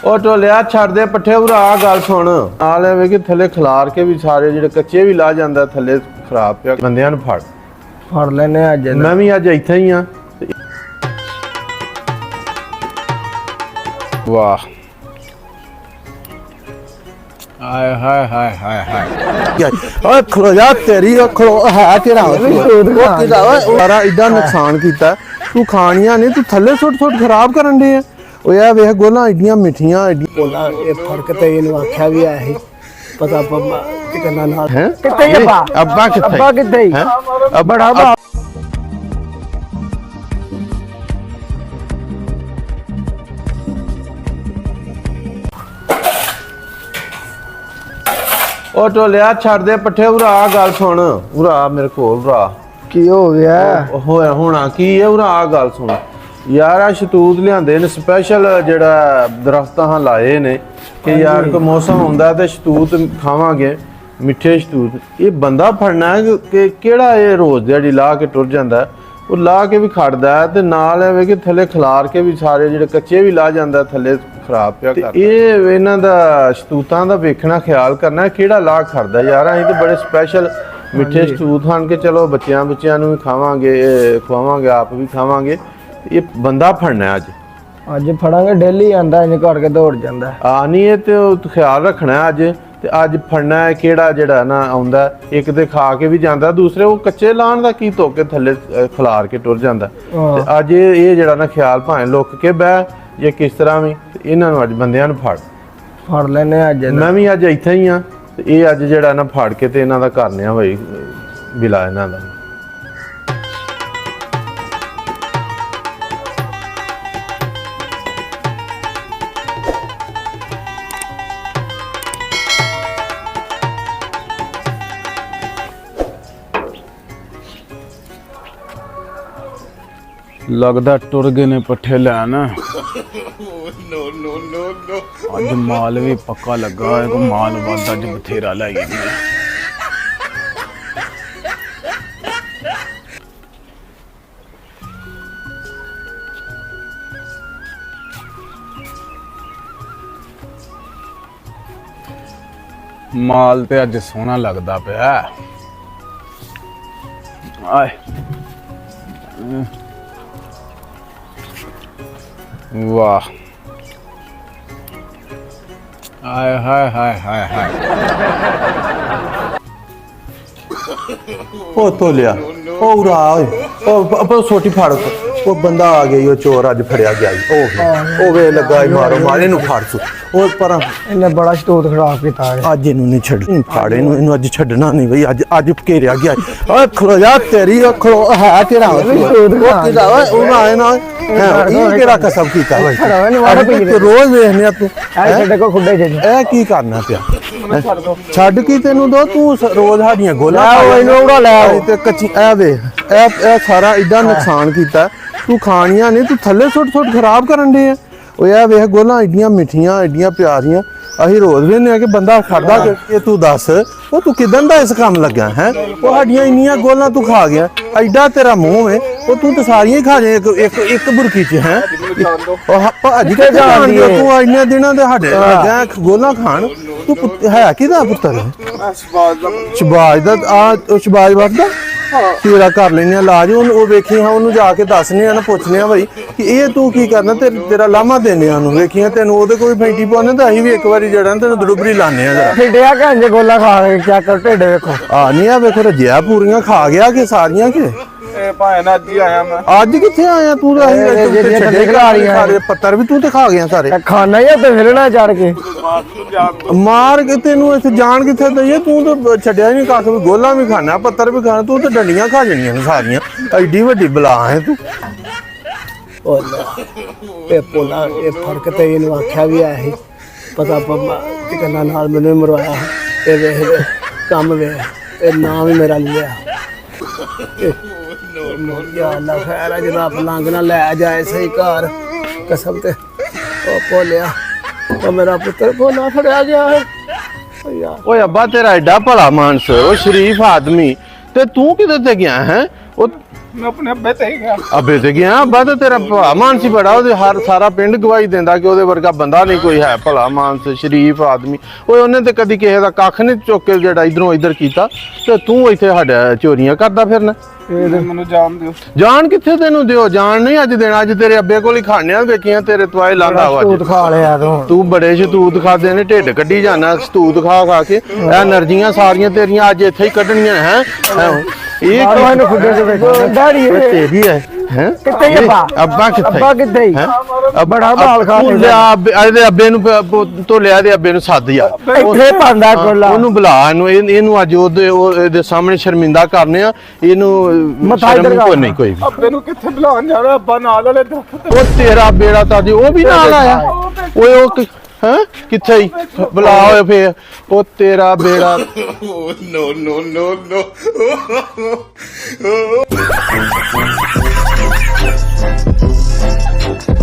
ਉਹ ਟੋਲਿਆ ਛੱਡ ਦੇ ਪੱਠੇ ਉਰਾ ਗੱਲ ਸੁਣ ਨਾਲ ਐਵੇਂ ਕਿ ਥੱਲੇ ਖਿਲਾਰ ਕੇ ਵੀ ਸਾਰੇ ਜਿਹੜੇ ਕੱਚੇ ਵੀ ਲਾ ਜਾਂਦਾ ਥੱਲੇ ਖਰਾਬ ਪਿਆ ਬੰਦਿਆਂ ਨੂੰ ਫੜ ਲੈਨੇ ਅੱਜ ਮੈਂ ਵੀ ਅੱਜ ਇੱਥੇ ਹੀ ਆ ਵਾਹ ਹਾਏ ਹਾਏ ਹਾਏ ਹਾਏ ਹਾਏ ਓਏ ਖਲੋ ਜਾ ਤੇਰੀ ਖਲੋ ਹੈ ਤੇਰਾ ਸਾਰਾ ਇਦਾਂ ਨੁਕਸਾਨ ਕੀਤਾ ਤੂੰ ਖਾਣੀਆਂ ਨੇ ਤੂੰ ਥੱਲੇ ਸੁੱਟ ਖਰਾਬ ਕਰਨ ਦੇ ਆ ਉਹ ਯਾ ਵੇਖ ਗੋਲਾਂ ਏਡੀਆਂ ਮਿੱਠੀਆਂ ਬੋਲਾ ਇਹ ਫਰਕ ਤੇ ਇਹਨੂੰ ਆਖਿਆ ਵੀ ਆ ਇਹ ਪਤਾ ਪੱਪਾ ਕਿੰਨਾ ਨਾਲ ਹੈ ਕਿੱਥੇ ਅੱਬਾ ਕਿੱਥੇ ਹੈ ਬੜਾ ਉਹ ਟੋਲਿਆ ਛੱਡ ਦੇ ਪੱਠੇ ਉਰਾ ਗੱਲ ਸੁਣ ਉਰਾ ਮੇਰੇ ਕੋਲ ਉਰਾ ਕੀ ਹੋ ਗਿਆ ਹੋਇਆ ਹੋਣਾ ਕੀ ਹੈ ਉਰਾ ਗੱਲ ਸੁਣ ਯਾਰ ਆ ਸ਼ਤੂਤ ਲਿਆਂਦੇ ਨੇ ਸਪੈਸ਼ਲ ਜਿਹੜਾ ਦਰਖਤਾਂ ਲਾਏ ਨੇ ਕਿ ਯਾਰ ਕੋ ਮੌਸਮ ਹੁੰਦਾ ਤੇ ਸ਼ਤੂਤ ਖਾਵਾਂਗੇ ਮਿੱਠੇ ਸ਼ਤੂਤ ਇਹ ਬੰਦਾ ਫੜਨਾ ਕਿ ਕਿਹੜਾ ਇਹ ਰੋਜ਼ ਦਿਹਾੜੀ ਲਾ ਕੇ ਟੁਰ ਜਾਂਦਾ ਉਹ ਲਾ ਕੇ ਵੀ ਖੜਦਾ ਤੇ ਨਾਲ ਐਵੇਂ ਕਿ ਥੱਲੇ ਖਿਲਾਰ ਕੇ ਵੀ ਸਾਰੇ ਜਿਹੜੇ ਕੱਚੇ ਵੀ ਲਾ ਜਾਂਦਾ ਥੱਲੇ ਖਰਾਬ ਪਿਆ ਕਰਦਾ ਇਹ ਇਹਨਾਂ ਦਾ ਸ਼ਤੂਤਾਂ ਦਾ ਵੇਖਣਾ ਖਿਆਲ ਕਰਨਾ ਕਿਹੜਾ ਲਾ ਖੜਦਾ ਯਾਰ ਅਸੀਂ ਤੇ ਬੜੇ ਸਪੈਸ਼ਲ ਮਿੱਠੇ ਸ਼ਤੂਤ ਹਨ ਕਿ ਚਲੋ ਬੱਚਿਆਂ ਨੂੰ ਵੀ ਖਾਵਾਂਗੇ ਖਵਾਵਾਂਗੇ ਆਪ ਵੀ ਖਾਵਾਂਗੇ ਇਹ ਬੰਦਾ ਫੜਨਾ ਅੱਜ ਫੜਾਂਗੇ ਡੇਲੀ ਆਂਦਾ ਇਹਨੇ ਘੜ ਕੇ ਦੌੜ ਜਾਂਦਾ ਆ ਨਹੀਂ ਇਹ ਤੇ ਖਿਆਲ ਰੱਖਣਾ ਅੱਜ ਤੇ ਅੱਜ ਫੜਨਾ ਹੈ ਕਿਹੜਾ ਜਿਹੜਾ ਨਾ ਆਉਂਦਾ ਇੱਕ ਤੇ ਖਾ ਕੇ ਵੀ ਜਾਂਦਾ ਦੂਸਰੇ ਉਹ ਕੱਚੇ ਲਾਣ ਦਾ ਕੀ ਧੋਕੇ ਥੱਲੇ ਖਿਲਾਰ ਕੇ ਟੁਰ ਜਾਂਦਾ ਤੇ ਅੱਜ ਇਹ ਜਿਹੜਾ ਨਾ ਖਿਆਲ ਭਾਵੇਂ ਲੁੱਕ ਕੇ ਬਹਿ ਜਾਂ ਕਿਸ ਤਰ੍ਹਾਂ ਵੀ ਇਹਨਾਂ ਨੂੰ ਅੱਜ ਬੰਦਿਆਂ ਨੂੰ ਫੜ ਲੈਨੇ ਅੱਜ ਮੈਂ ਵੀ ਅੱਜ ਇੱਥੇ ਹੀ ਆ ਤੇ ਇਹ ਅੱਜ ਜਿਹੜਾ ਨਾ ਫੜ ਕੇ ਤੇ ਇਹਨਾਂ ਦਾ ਕਰਨੇ ਆ ਬਈ ਬਿਲਾ ਇਹਨਾਂ ਦਾ लगदा टुर गए ने पट्ठे लैन अज माल भी पक्का लगा है माल वध अज बथेरा लै गए माल ते अज सोहना लगदा पिया आए वाह हाय हाय हाय हाय हाय ओ तो लिया ओ उरा ओ छोटी फाड़ ओ बंदा आ गया चोर अज फड़िया गया ओ वे लगा मारो मारे नु फाड़ सु ओ पर इन्ने बड़ा शतूत खराब कीता है अज इनु नहीं छड़ फाड़े इनु अज छड़ना नहीं भाई अज अज घेरिया गया ओए खलो जा तेरी खलो है तेरा शतूत किदा ओए ओ आए ना ये केड़ा कसम कीता भाई रोज देखने तू छड़े को खुडे च ए की करना पिया छड़ की तेनु दो तू रोज साडियां गोला ले ते कच्ची ए वे ए सारा इदा नुकसान कीता तू खानियां नहीं तू थल्ले सुट खराब करन दे ओ यार वेख गोला एडियां मिठियां एडियां प्यारियां अही रोज वेने कि बंदा खादा के तू दस ओ तू किदन दा इस काम लगा है ओ हड्डियां इन्नियां गोला तू खा गया एडा तेरा मुंह है ओ तू तो सारियां ही खा जाए एक बुरकी च है ओ भाजी के जान दी तू इन्ने दिनां दे हड्डे लगा गोला खान तू है किदा पुत्तर शबाज दा आ शबाज वरदा तेरा कर लेने इलाज वो वेखी हाँ उन्होंने जाके दसने ना पुछने भाई कि ये तू की करना तेरा लामा देने वेखी तेन वो कोई फैंटी पाने तो अं भी एक बार जरा तेन दड़ुबरी लाने गोला खा चेक कर ढिड वेखो नहीं आ वेखो रजिया पूरियां खा गया कि सारियां के अज किथे आया तू पत्थर भी तू तो खा गया सारे खाना ही फिरना चढ़ के मार के तेन जान किथे दईए तू तो छड्या नहीं कख भी गोला भी खाना पत्थर भी खाना तू तो डंडियां खा जानियां सारियां एडी वड्डी बला है तू पोला ये फर्क तो इन्हों आख्या भी है ही पता पप्पा कितना नाल मैंने मरवाया ये वेख कम वे नाम ही मेरा लिया या अल्लाह खैर है जनाब लंघ ना लै जाए सही घर कसम ते ओ भोलिया ओ मेरा पुत्र भोला फड़िया गया है ओए अब्बा तेरा एडा भला मानस ओ शरीफ आदमी ते तू किधर ते गया है ओ ਮੈਂ ਆਪਣੇ ਅੱਬੇ ਤੇ ਹੀ ਗਿਆ। ਅਬੇ ਤੇ ਗਿਆ ਅੱਬਾ ਤੇ ਤੇਰਾ ਭਲਾ ਮਾਨਸੀ ਬੜਾ, ਉਹਦੇ ਹਰ ਸਾਰਾ ਪਿੰਡ ਗਵਾਹੀ ਦਿੰਦਾ ਕਿ ਉਹਦੇ ਵਰਗਾ ਬੰਦਾ ਨਹੀਂ ਕੋਈ ਹੈ, ਭਲਾ ਮਾਨਸ ਸ਼ਰੀਫ ਆਦਮੀ। ਓਏ ਉਹਨੇ ਤੇ ਕਦੀ ਕਿਸੇ ਦਾ ਕੱਖ ਨਹੀਂ ਚੁੱਕ ਕੇ ਜਿਹੜਾ ਇਧਰੋਂ ਇਧਰ ਕੀਤਾ, ਤੇ ਤੂੰ ਇੱਥੇ ਸਾਡਾ ਚੋਰੀਆਂ ਕਰਦਾ ਫਿਰਨਾ। ਮੈਨੂੰ ਜਾਣ ਦਿਓ। ਜਾਣ ਕਿੱਥੇ ਤੈਨੂੰ ਦਿਓ, ਜਾਣ ਨਹੀਂ ਅੱਜ ਦੇਣਾ। ਅੱਜ ਤੇਰੇ ਅੱਬੇ ਕੋਲ ਹੀ ਖਾਣਿਆ ਵੇਖੀਆਂ ਤੇਰੇ ਤਵਾਏ ਲਾਂਦਾ ਵਾ। ਤੂਤ ਖਾ ਲਿਆ ਤੂੰ ਬੜੇ ਸ਼ਤੂਤ ਖਾਦੇ ਨੇ, ਢਿੱਡ ਕੱਢੀ ਜਾਣਾ ਸ਼ਤੂਤ ਖਾ ਖਾ ਕੇ। ਇਹ એનર્ਜੀਆਂ ਸਾਰੀਆਂ ਤੇਰੀਆਂ ਅੱਜ ਇੱਥੇ ਹੀ ਕੱਢਣੀਆਂ ਹੈ। ਇਹ ਇਹਨੂੰ ਖੁੱਡੇ ਚ ਵੇਖੋ ਡੈਡੀ ਇਹ ਤੇਰੀ ਹੈ ਹੈ ਕਿੱਥੇ ਹੀ ਅੱਬਾ? ਅੱਬਾ ਕਿੱਥੇ? ਅੱਬਾ ਕਿੱਥੇ ਹੀ? ਹੈਂ? ਬੜਾ ਮਾਲ ਖਾ ਤੂੰ ਲਿਆ ਇਹਦੇ ਅੱਬੇ ਨੂੰ ਤੋਲਿਆ ਦੇ ਅੱਬੇ ਨੂੰ ਸੱਦ ਯਾਰ, ਇੱਥੇ ਪਾਂਦਾ ਕੋਲਾ ਉਹਨੂੰ ਬੁਲਾ, ਇਹਨੂੰ ਅੱਜ ਉਹਦੇ ਸਾਹਮਣੇ ਸ਼ਰਮਿੰਦਾ ਕਰਨੇ ਆ ਇਹਨੂੰ। ਮੱਥਾ ਇੱਧਰ ਸ਼ਰਮ ਕੋਈ ਨਹੀਂ ਕੋਈ ਵੀ। ਅੱਬੇ ਨੂੰ ਕਿੱਥੇ ਬੁਲਾਉਣ ਜਾਣਾ? ਅੱਬਾ ਨਾਲ ਵਾਲੇ ਦਰਖਤ ਉਹ ਤੇਰਾ ਬੇੜਾ ਤਾਂ ਜੀ ਉਹ ਵੀ ਨਾਲ ਆਇਆ। ਓਏ ਉਹ ਹੈ ਕਿੱਥੇ ਹੀ ਬੁਲਾ ਹੋਏ ਫੇਰ ਉਹ ਤੇਰਾ ਬੇੜਾ। no.